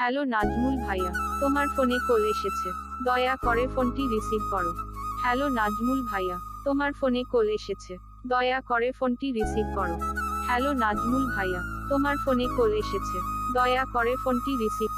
Hello Nazmul ভাইয়া, তোমার ফোনে কল এসেছে, দয়া করে ফোনটি রিসিভ করো। হ্যালো নাজমুল ভাইয়া, তোমার ফোনে কল এসেছে, দয়া করে ফোনটি রিসিভ করো। হ্যালো নাজমুল ভাইয়া, তোমার ফোনে কল এসেছে, দয়া করে ফোনটি receive.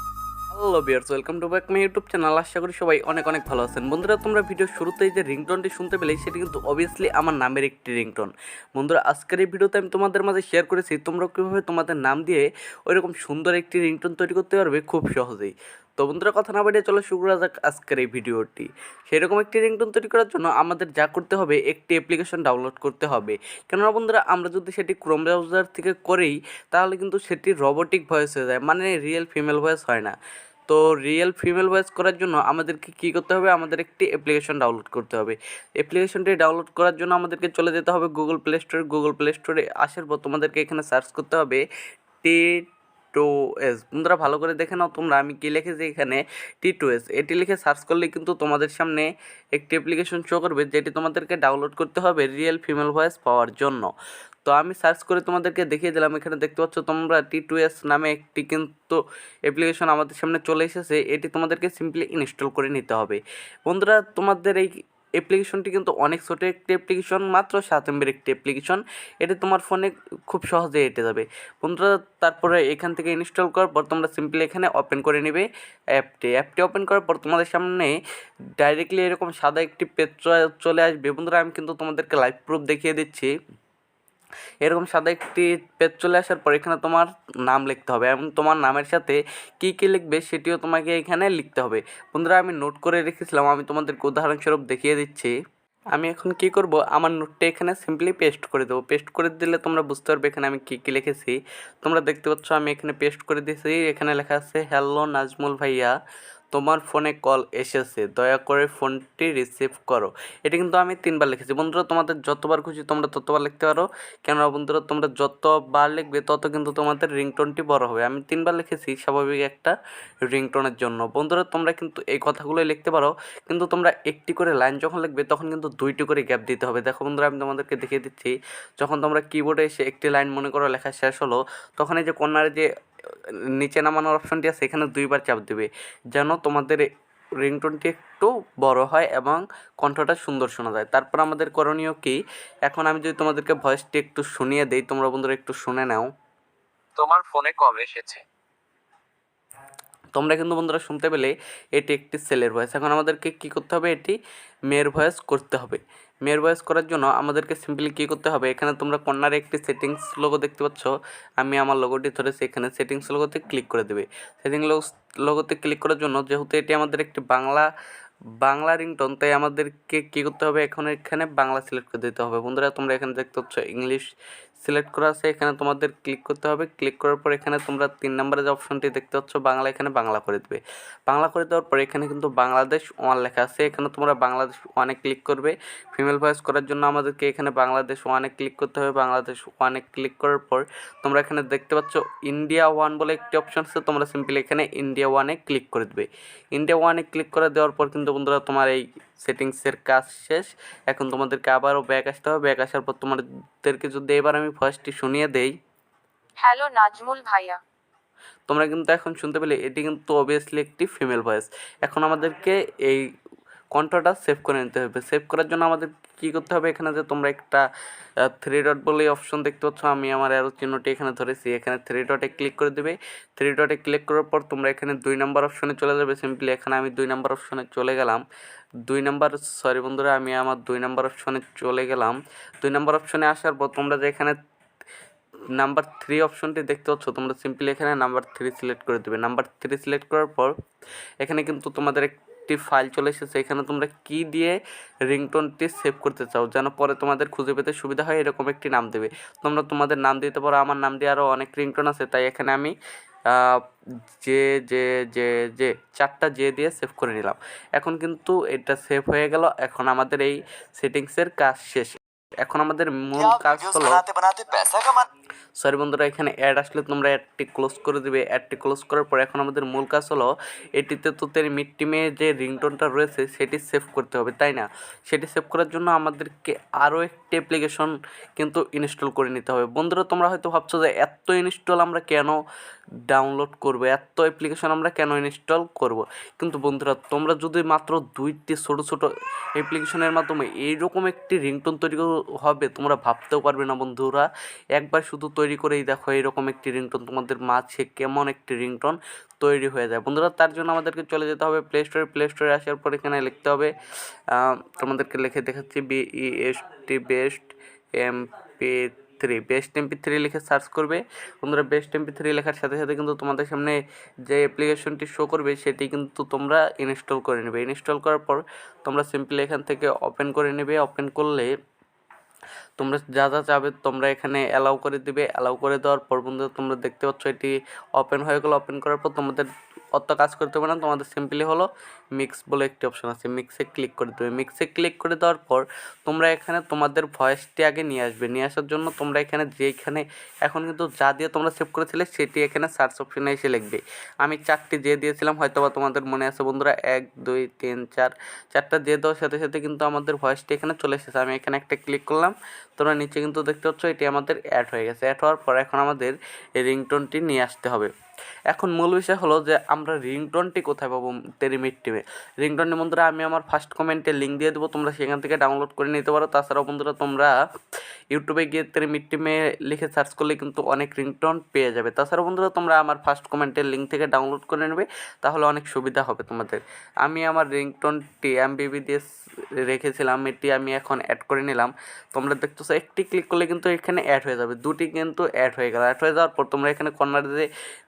Hello viewers, welcome to back my YouTube channel. আশা করি সবাই অনেক অনেক ভালো আছেন। বন্ধুরা, তোমরা ভিডিও শুরুতেই যে রিংটোনটি শুনতে পেলে সেটি কিন্তু অবভিয়াসলি আমার নামের একটি রিংটোন। বন্ধুরা, আজকের এই ভিডিওতে আমি তোমাদের মাঝে শেয়ার করেছি তোমরা কীভাবে তোমাদের নাম দিয়ে ওইরকম সুন্দর একটি রিংটোন তৈরি করতে পারবে খুব সহজেই। তো বন্ধুরা, কথা না বাড়িয়ে চলো শুরু করা যাক আজকের এই ভিডিওটি। সেরকম একটি রিংটোন তৈরি করার জন্য আমাদের যা করতে হবে, একটি অ্যাপ্লিকেশন ডাউনলোড করতে হবে। কেননা বন্ধুরা, আমরা যদি সেটি ক্রোম ব্রাউজার থেকে করেই তাহলে কিন্তু সেটি রোবোটিক ভয়েস হয়ে যায়, মানে রিয়েল ফিমেল ভয়েস হয় না। তো রিয়েল ফিমেল ভয়েস করার জন্য আমাদেরকে কী করতে হবে, আমাদের একটি অ্যাপ্লিকেশন ডাউনলোড করতে হবে। অ্যাপ্লিকেশনটি ডাউনলোড করার জন্য আমাদেরকে চলে যেতে হবে গুগল প্লে স্টোরে আসার পর তোমাদেরকে এখানে সার্চ করতে হবে T2S। বন্ধুরা, ভালো করে দেখে নাও তোমরা, আমি কী লিখেছি এখানে T2S। এটি লিখে সার্চ করলে কিন্তু তোমাদের সামনে একটি অ্যাপ্লিকেশন শো করবে, যেটি তোমাদেরকে ডাউনলোড করতে হবে রিয়েল ফিমেল ভয়েস পাওয়ার জন্য। তো আমি সার্চ করে তোমাদেরকে দেখিয়ে দিলাম। এখানে দেখতে পাচ্ছ তোমরা T2S নামে একটি কিন্তু অ্যাপ্লিকেশন আমাদের সামনে চলে এসেছে। এটি তোমাদেরকে সিম্পলি ইনস্টল করে নিতে হবে। বন্ধুরা, তোমাদের এই অ্যাপ্লিকেশনটি কিন্তু অনেক ছোটো একটি অ্যাপ্লিকেশন, মাত্র 7 MB একটি অ্যাপ্লিকেশন। এটি তোমার ফোনে খুব সহজে এঁটে যাবে। বন্ধুরা, তারপরে এখান থেকে ইনস্টল করার পর তোমরা সিম্পলি এখানে ওপেন করে নেবে অ্যাপটি ওপেন করার পর তোমাদের সামনে ডাইরেক্টলি এরকম সাদা একটি পেজ চলে আসবে। বন্ধুরা, আমি কিন্তু তোমাদেরকে লাইভ প্রুফ দেখিয়ে দিচ্ছি। এরকম সাদা একটি পেজ চলে আসার পর এখানে তোমার নাম লিখতে হবে এবং তোমার নামের সাথে কী কী লিখবে সেটিও তোমাকে এখানে লিখতে হবে। বন্ধুরা, আমি নোট করে রেখেছিলাম, আমি তোমাদেরকে উদাহরণস্বরূপ দেখিয়ে দিচ্ছি। আমি এখন কি করব, আমার নোটটা এখানে সিম্পলি পেস্ট করে দেবো। পেস্ট করে দিলে তোমরা বুঝতে পারবে এখানে আমি কী কী লিখেছি। তোমরা দেখতে পাচ্ছ আমি এখানে পেস্ট করে দিয়েছি। এখানে লেখা আছে, হ্যালো নাজমুল ভাইয়া, তোমার ফোনে কল এসেছে, দয়া করে ফোনটি রিসিভ করো। এটা কিন্তু আমি 3বার লিখেছি। বন্ধুরা, তোমাদের যতবার খুশি তোমরা ততবার লিখতে পারো। কেননা বন্ধুরা, তোমরা যতবার লিখবে তত কিন্তু তোমাদের রিংটোনটি বড় হবে। আমি 3বার লিখেছি স্বাভাবিক একটা রিংটোনের জন্য। বন্ধুরা, তোমরা কিন্তু এই কথাগুলোই লিখতে পারো, কিন্তু তোমরা একটি করে লাইন যখন লিখবে তখন কিন্তু 2টি করে গ্যাপ দিতে হবে। দেখো বন্ধুরা, আমি তোমাদেরকে দেখিয়ে দিচ্ছি। যখন তোমরা কিবোর্ডে এসে একটি লাইন মনে করো লেখা শেষ হলো, তখন এই যে কর্নারে যে নিচে নামানোর অপশনটি আছে এখানে 2বার চাপ দেবে, যেন তোমাদের রিংটোনটি একটু বড় হয় এবং কণ্ঠটা সুন্দর শোনা যায়। তারপর আমাদের করণীয় কি, এখন আমি যদি তোমাদেরকে ভয়েসটি একটু শুনিয়ে দেই, তোমরা বন্ধুরা একটু শুনে নাও। তোমার ফোনে কল এসেছে। তোমরা কিন্তু বন্ধুরা শুনতে পেলে এটি একটি ছেলের ভয়েস। এখন আমাদেরকে কী করতে হবে, এটি মেয়ের ভয়েস করতে হবে। মেয়ের ভয়েস করার জন্য আমাদেরকে সিম্পলি কী করতে হবে, এখানে তোমরা কর্নারে একটি সেটিংস লোগো দেখতে পাচ্ছ। আমি আমার লোগোটি ধরেছি, এখানে সেটিংস লোগোতে ক্লিক করে দেবে। লোগোতে ক্লিক করার জন্য, যেহেতু এটি আমাদের একটি বাংলা রিংটোন, তাই আমাদেরকে কী করতে হবে, এখন এখানে বাংলা সিলেক্ট করে দিতে হবে। বন্ধুরা, তোমরা এখানে দেখতে পাচ্ছ ইংলিশ সিলেক্ট করা আছে, এখানে তোমাদের ক্লিক করতে হবে। ক্লিক করার পর এখানে তোমরা 3 নম্বরে যে অপশনটি দেখতে পাচ্ছ বাংলা, এখানে বাংলা করে দেবে। বাংলা করে দেওয়ার পর এখানে কিন্তু বাংলাদেশ 1 লেখা আছে, এখানে তোমরা বাংলাদেশ 1-এ ক্লিক করবে। ফিমেল ভয়েস করার জন্য আমাদেরকে এখানে বাংলাদেশ 1-এ ক্লিক করতে হবে। বাংলাদেশ 1-এ ক্লিক করার পর তোমরা এখানে দেখতে পাচ্ছ ইন্ডিয়া 1 বলে একটি অপশন আছে, তোমরা সিম্পলি এখানে ইন্ডিয়া 1-এ ক্লিক করে দেবে। ইন্ডিয়া 1-এ ক্লিক করে দেওয়ার পর কিন্তু বন্ধুরা তোমার এই সেটিংসের কাজ শেষ। এখন তোমাদেরকে আবারও ব্যাক আসতে হবে। ব্যাক আসার পর তোমাদেরকে যদি এবার আমি ভয়েসটি শুনিয়ে দেই, হ্যালো নাজমুল ভাইয়া, তোমরা কিন্তু এখন শুনতে পেলে এটি কিন্তু অবভিয়াসলি একটি ফিমেল ভয়েস। এখন আমাদেরকে এই কণ্ঠটা সেভ করে নিতে হবে। সেভ করার জন্য আমাদের কী করতে হবে, এখানে যে তোমরা একটা 3 ডট বলে অপশন দেখতে পাচ্ছ, আমি আমার অ্যারো চিহ্নটি এখানে ধরেছি, এখানে 3 ডটে ক্লিক করে দেবে। 3 ডটে ক্লিক করার পর তোমরা এখানে 2 নম্বর অপশনে চলে যাবে। সিম্পলি এখানে আমি 2 নম্বর অপশনে চলে গেলাম। 2 নম্বর, সরি বন্ধুরা, আমি আমার 2 নম্বর অপশনে চলে গেলাম। 2 নম্বর অপশনে আসার পর তোমরা যে এখানে নাম্বার 3 অপশনটি দেখতে পাচ্ছ, তোমরা সিম্পলি এখানে নাম্বার 3 সিলেক্ট করে দেবে। নাম্বার 3 সিলেক্ট করার পর এখানে কিন্তু তোমাদের একটি ফাইল চলে এসেছে। এখানে তোমরা কি দিয়ে রিংটোনটি সেভ করতে চাও, যেন পরে তোমাদের খুঁজে পেতে সুবিধা হয়, এরকম একটি নাম দেবে। তোমরা তোমাদের নাম দিতে পারো। আমার নাম দিয়ে আরও অনেক রিংটোন আছে, তাই এখানে আমি যে যে যে যে 4টা জে দিয়ে সেভ করে নিলাম। এখন কিন্তু এটা সেভ হয়ে গেল। এখন আমাদের এই সেটিংসের কাজ শেষ। এখন আমাদের মূল কাজ হলো সরি বন্ধুরা, এখানে অ্যাড আসলে তোমরা অ্যাডটি ক্লোজ করে দিবে। অ্যাডটি ক্লোজ করার পর এখন আমাদের মূল কাজ হলো এটিতে তো তেরি মিট্টি মেয়ে যে রিংটোনটা রয়েছে সেটি সেভ করতে হবে, তাই না? সেটি সেভ করার জন্য আমাদেরকে আরও একটি অ্যাপ্লিকেশন কিন্তু ইনস্টল করে নিতে হবে। বন্ধুরা, তোমরা হয়তো ভাবছো যে এত ইনস্টল আমরা কেন ডাউনলোড করব, এত অ্যাপ্লিকেশন আমরা কেন ইনস্টল করব। কিন্তু বন্ধুরা, তোমরা যদি মাত্র 2টি ছোটো ছোটো অ্যাপ্লিকেশনের মাধ্যমে এইরকম একটি রিংটোন তৈরি হবে, তোমরা ভাবতেও পারবে না বন্ধুরা। একবার শুধু তৈরি করেই দেখো এরকম একটি রিংটোন তোমাদের মাঝে কেমন একটি রিংটোন তৈরি হয়ে যায়। বন্ধুরা, তার জন্য আমাদেরকে চলে যেতে হবে প্লে স্টোরে। প্লে স্টোরে আসার পর এখানে লিখতে হবে, তোমাদেরকে লিখে দেখাচ্ছি, BEST best MP3, best MP3 লিখে সার্চ করবে। বন্ধুরা, বেস্ট MP3 লেখার সাথে সাথে কিন্তু তোমাদের সামনে যে অ্যাপ্লিকেশনটি শো করবে সেটি কিন্তু তোমরা ইনস্টল করে নেবে। ইনস্টল করার পর তোমরা সিম্পলি এখান থেকে ওপেন করে নেবে। ওপেন করলে তোমরা যা যা চাবে তোমরা এখানে অ্যালাউ করে দিবে। অ্যালাউ করে দেওয়ার পর বন্ধুরা তোমরা দেখতে পাচ্ছ এটি ওপেন হয়ে গেলো। ওপেন করার পর তোমাদের অত কাজ করতে হবে না, তোমাদের সিম্পলি হলো মিক্স বলে একটি অপশন আছে, মিক্সে ক্লিক করে দেবে। মিক্সে ক্লিক করে দেওয়ার পর তোমরা এখানে তোমাদের ভয়েসটি আগে নিয়ে আসবে। নিয়ে আসার জন্য তোমরা এখানে যেখানে এখন কিন্তু যা দিয়ে তোমরা সেভ করেছিলে সেটি এখানে সার্চ অপশনে এসে লিখবে। আমি 4টি দিয়ে দিয়েছিলাম, হয়তো বা তোমাদের মনে আছে বন্ধুরা, 1 2 3 4, 4টা দিয়ে দেওয়ার সাথে সাথে কিন্তু আমাদের ভয়েসটি এখানে চলে এসেছে। আমি এখানে একটা ক্লিক করলাম, তোমরা নিচে কিন্তু দেখতে পাচ্ছ এটি আমাদের অ্যাড হয়ে গেছে। অ্যাড হওয়ার পর এখন আমাদের এই রিংটোনটি নিয়ে আসতে হবে। এখন মূল বিষয় হলো যে আমরা রিংটোনটি কোথায় পাবো তেরি মিট্টিমে। রিংটোনটি বন্ধুরা আমি আমার ফার্স্ট কমেন্টে লিঙ্ক দিয়ে দেবো, তোমরা সেখান থেকে ডাউনলোড করে নিতে পারো। তাছাড়াও বন্ধুরা তোমরা ইউটিউবে গিয়ে তেরি মিট্টিমে লিখে সার্চ করলে কিন্তু অনেক রিংটোন পেয়ে যাবে। তাছাড়াও বন্ধুরা তোমরা আমার ফার্স্ট কমেন্টের লিঙ্ক থেকে ডাউনলোড করে নেবে, তাহলে অনেক সুবিধা হবে তোমাদের। আমি আমার রিংটোনটি MBB দিয়ে রেখেছিলাম, এটি আমি এখন অ্যাড করে নিলাম। তোমরা দেখতেছো একটি ক্লিক করলে কিন্তু এখানে অ্যাড হয়ে যাবে, 2টি কিন্তু অ্যাড হয়ে গেল। অ্যাড হয়ে যাওয়ার পর তোমরা এখানে কর্নারে যে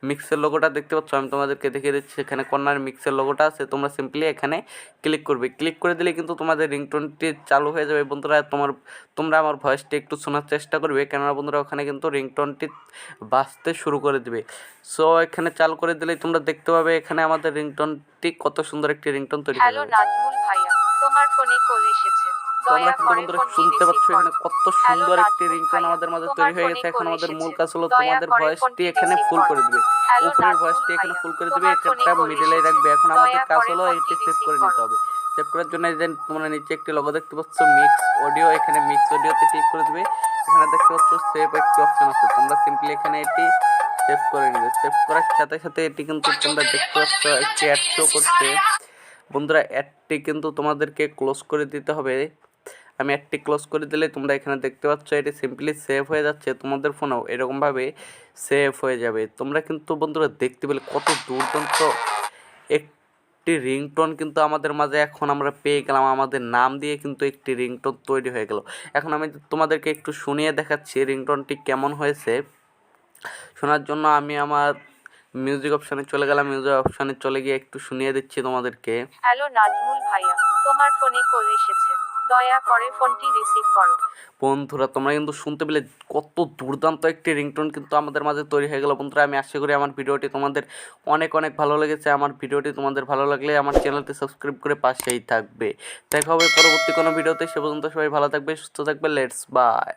মিক্সের লোগোটা দেখতে পাচ্ছ, আমি তোমাদেরকে দেখিয়ে দিচ্ছি, এখানে কর্নার মিক্সের লোগোটা আছে, তোমরা সিম্পলি এখানে ক্লিক করবে। ক্লিক করে দিলে কিন্তু তোমাদের রিংটোনটি চালু হয়ে যাবে। বন্ধুরা তোমরা আমার ভয়েসটি একটু শোনার চেষ্টা করবে, কেননা বন্ধুরা ওখানে কিন্তু রিংটোনটি বাজতে শুরু করে দিবে। সো এখানে চালু করে দিলেই তোমরা দেখতে পাবে এখানে আমাদের রিংটোনটি কত সুন্দর একটি রিংটোন তৈরি হয়ে হ্যালো যাবে। নাজমুল ভাইয়া, তোমার ফোনে কল এসেছে, তোমরা দয়া কিন্তু করে বন্ধুরা ফোনটি শুনতে রিসিভ পাচ্ছ এখানে করো। কত হ্যালো সুন্দর একটি নাজমুল রিংটোন ভাইয়া, আমাদের মাঝে তোমার তৈরি হয়ে ফোনে গেছে। এখন কল আমাদের মূল এসেছে, কাজ হলো দয়া তোমাদের করে ভয়েসটি ফোনটি এখানে রিসিভ ফুল করো। করে দিবে। হ্যালো উপরের নাজমুল ভয়েসটি এখানে ভাইয়া, ফুল করে দিবে, তোমার ফোনে একটা কল মিডলে এসেছে, রাখবে। এখন আমাদের দয়া কাজ করে হলো ফোনটি এটি সেভ রিসিভ করে নিতে করো। হবে। সেভ করার জন্য এই যে তোমরা নিচে একটি লোগো দেখতে পাচ্ছ মিক্স অডিও, এখানে মিক্স অডিওতে ক্লিক করে দিবে। এখানে দেখতে পাচ্ছ সেভ একটি অপশন আছে, তোমরা সিম্পলি এখানে এটি সেভ করে নিবে। সেভ করার সাথে সাথে এটি কিন্তু তোমরা দেখতে পাচ্ছ একটি অ্যাড শো করছে। বন্ধুরা অ্যাডটি কিন্তু তোমাদেরকে ক্লোজ করে দিতে হবে। আমি অ্যাডটি ক্লোজ করে দিলে তোমরা এখানে দেখতে পাচ্ছ এটি সিম্পলি সেভ হয়ে যাচ্ছে, তোমাদের ফোনেও এরকমভাবে সেভ হয়ে যাবে। তোমরা কিন্তু বন্ধুরা দেখতে পেলে কত দুর্দান্ত একটি রিংটোন কিন্তু আমাদের মাঝে এখন আমরা পেয়ে গেলাম। আমাদের নাম দিয়ে কিন্তু একটি রিংটোন তৈরি হয়ে গেল। এখন আমি তোমাদেরকে একটু শুনিয়ে দেখাচ্ছি রিংটোনটি কেমন হয়েছে। শোনার জন্য আমি আমার মিউজিক অপশানে চলে গেলাম। মিউজিক অপশানে চলে গিয়ে একটু শুনিয়ে দিচ্ছি তোমাদেরকে। হ্যালো নাজমুল ভাইয়া, তোমার ফোনে কল এসেছে, দয়া করে ফোনটি রিসিভ করো। বন্ধুরা তোমরা কিন্তু শুনতে পেলে কত দুর্দান্ত একটি রিংটোন কিন্তু আমাদের মাঝে তৈরি হয়ে গেল। বন্ধুরা আমি আশা করি আমার ভিডিওটি তোমাদের অনেক অনেক ভালো লেগেছে। আমার ভিডিওটি তোমাদের ভালো লাগলে আমার চ্যানেলটি সাবস্ক্রাইব করে পাশেই থাকবে। দেখা হবে পরবর্তী কোনো ভিডিওতে, সে পর্যন্ত সবাই ভালো থাকবে, সুস্থ থাকবে। Let's by.